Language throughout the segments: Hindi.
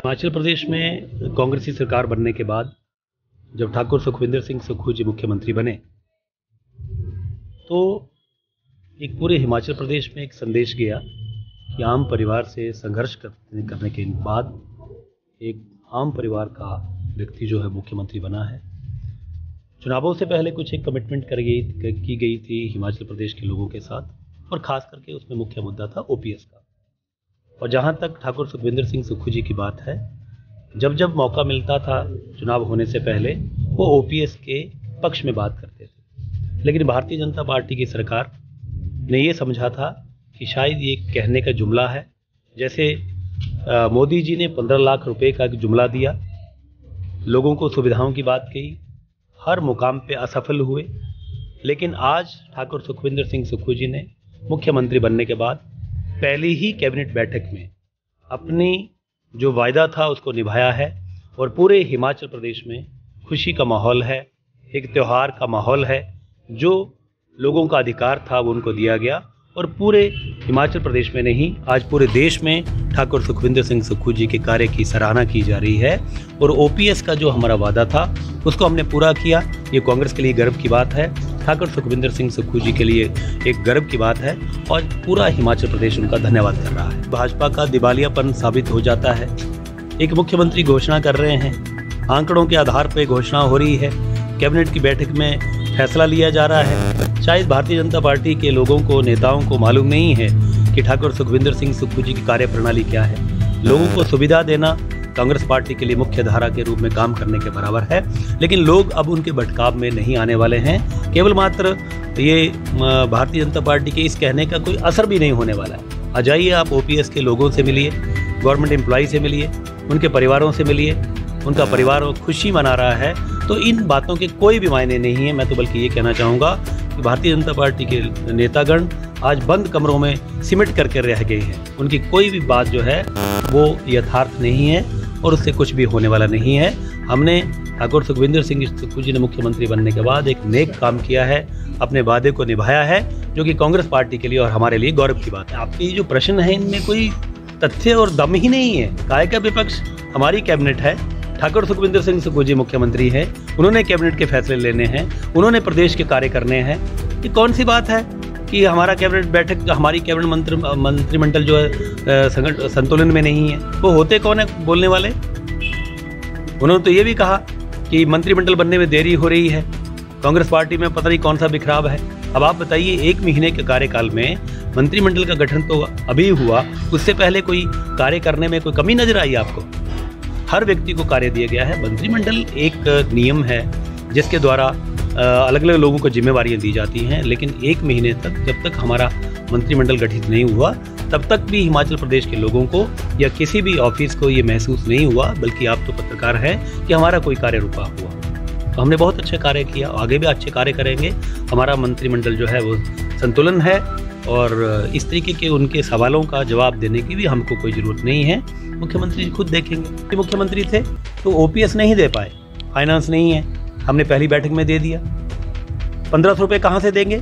हिमाचल प्रदेश में कांग्रेसी सरकार बनने के बाद जब ठाकुर सुखविंदर सिंह सुक्खू जी मुख्यमंत्री बने तो एक पूरे हिमाचल प्रदेश में एक संदेश गया कि आम परिवार से संघर्ष करने के बाद एक आम परिवार का व्यक्ति जो है मुख्यमंत्री बना है। चुनावों से पहले कुछ एक कमिटमेंट की गई थी हिमाचल प्रदेश के लोगों के साथ और ख़ास करके उसमें मुख्य मुद्दा था ओपीएस का। और जहाँ तक ठाकुर सुखविंदर सिंह सुक्खू जी की बात है, जब जब मौका मिलता था चुनाव होने से पहले वो ओपीएस के पक्ष में बात करते थे, लेकिन भारतीय जनता पार्टी की सरकार ने ये समझा था कि शायद ये कहने का जुमला है। जैसे मोदी जी ने 15 लाख रुपए का जुमला दिया, लोगों को सुविधाओं की बात कही, हर मुकाम पे असफल हुए, लेकिन आज ठाकुर सुखविंदर सिंह सुक्खू जी ने मुख्यमंत्री बनने के बाद पहली ही कैबिनेट बैठक में अपनी जो वायदा था उसको निभाया है और पूरे हिमाचल प्रदेश में खुशी का माहौल है, एक त्यौहार का माहौल है। जो लोगों का अधिकार था वो उनको दिया गया और पूरे हिमाचल प्रदेश में नहीं, आज पूरे देश में ठाकुर सुखविंदर सिंह सुक्खू जी के कार्य की सराहना की जा रही है। और ओपीएस का जो हमारा वादा था उसको हमने पूरा किया। ये कांग्रेस के लिए गर्व की बात है, ठाकुर सुखविंदर सिंह सुक्खू जी के लिए एक गर्व की बात है और पूरा हिमाचल प्रदेश उनका धन्यवाद कर रहा है। भाजपा का दिवालियापन साबित हो जाता है। एक मुख्यमंत्री घोषणा कर रहे हैं, आंकड़ों के आधार पर घोषणा हो रही है, कैबिनेट की बैठक में फैसला लिया जा रहा है। शायद भारतीय जनता पार्टी के लोगों को, नेताओं को मालूम नहीं है कि ठाकुर सुखविंदर सिंह सुक्खू जी की कार्यप्रणाली क्या है। लोगों को सुविधा देना कांग्रेस पार्टी के लिए मुख्य धारा के रूप में काम करने के बराबर है, लेकिन लोग अब उनके भटकाव में नहीं आने वाले हैं। केवल मात्र ये भारतीय जनता पार्टी के इस कहने का कोई असर भी नहीं होने वाला है। आ जाइए, आप ओपीएस के लोगों से मिलिए, गवर्नमेंट एम्प्लॉय से मिलिए, उनके परिवारों से मिलिए, उनका परिवार खुशी मना रहा है। तो इन बातों के कोई भी मायने नहीं है। मैं तो बल्कि ये कहना चाहूँगा कि भारतीय जनता पार्टी के नेतागण आज बंद कमरों में सिमट करके रह गए हैं। उनकी कोई भी बात जो है वो यथार्थ नहीं है और उससे कुछ भी होने वाला नहीं है। हमने ठाकुर सुखविंदर सिंह सुक्खू जी ने मुख्यमंत्री बनने के बाद एक नेक काम किया है, अपने वादे को निभाया है, जो कि कांग्रेस पार्टी के लिए और हमारे लिए गौरव की बात है। आपके जो प्रश्न है इनमें कोई तथ्य और दम ही नहीं है। काय का विपक्ष? हमारी कैबिनेट है, ठाकुर सुखविंदर सिंह सुक्खू जी मुख्यमंत्री हैं, उन्होंने कैबिनेट के फैसले लेने हैं, उन्होंने प्रदेश के कार्य करने हैं। ये कौन सी बात है कि हमारा कैबिनेट बैठक, हमारी कैबिनेट मंत्रिमंडल जो है संतुलन में नहीं है? वो होते कौन है बोलने वाले? उन्होंने तो ये भी कहा कि मंत्रिमंडल बनने में देरी हो रही है, कांग्रेस पार्टी में पता नहीं कौन सा बिखराव है। अब आप बताइए, 1 महीने के कार्यकाल में मंत्रिमंडल का गठन तो अभी हुआ, उससे पहले कोई कार्य करने में कोई कमी नजर आई आपको? हर व्यक्ति को कार्य दिया गया है। मंत्रिमंडल एक नियम है जिसके द्वारा अलग अलग लोगों को जिम्मेवारियां दी जाती हैं, लेकिन 1 महीने तक, जब तक हमारा मंत्रिमंडल गठित नहीं हुआ, तब तक भी हिमाचल प्रदेश के लोगों को या किसी भी ऑफिस को ये महसूस नहीं हुआ, बल्कि आप तो पत्रकार हैं, कि हमारा कोई कार्य रुका हुआ। तो हमने बहुत अच्छे कार्य किया, आगे भी अच्छे कार्य करेंगे। हमारा मंत्रिमंडल जो है वो संतुलन है और इस तरीके के उनके सवालों का जवाब देने की भी हमको कोई ज़रूरत नहीं है। मुख्यमंत्री जी खुद देखेंगे। मुख्यमंत्री थे तो ओपीएस नहीं दे पाए, फाइनेंस नहीं है, हमने पहली बैठक में दे दिया। 1500 रुपये कहाँ से देंगे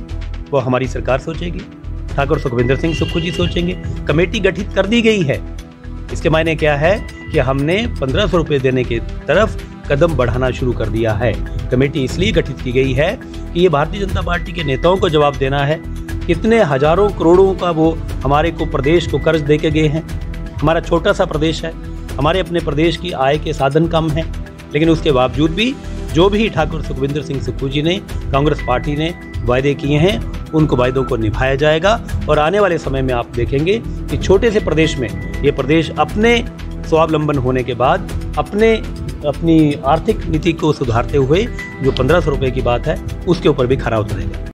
वो हमारी सरकार सोचेगी, ठाकुर सुखविंदर सिंह सुक्खू जी सोचेंगे। कमेटी गठित कर दी गई है, इसके मायने क्या है कि हमने 1500 रुपये देने की तरफ कदम बढ़ाना शुरू कर दिया है। कमेटी इसलिए गठित की गई है कि ये भारतीय जनता पार्टी के नेताओं को जवाब देना है। कितने हजारों करोड़ों का वो हमारे को प्रदेश को कर्ज दे के गए हैं। हमारा छोटा सा प्रदेश है, हमारे अपने प्रदेश की आय के साधन कम हैं, लेकिन उसके बावजूद भी जो भी ठाकुर सुखविंदर सिंह सुक्खू जी ने, कांग्रेस पार्टी ने वायदे किए हैं, उनको वायदों को निभाया जाएगा। और आने वाले समय में आप देखेंगे कि छोटे से प्रदेश में ये प्रदेश अपने स्वावलंबन होने के बाद अपनी आर्थिक नीति को सुधारते हुए जो 1500 रुपये की बात है उसके ऊपर भी खरा उतरेगा।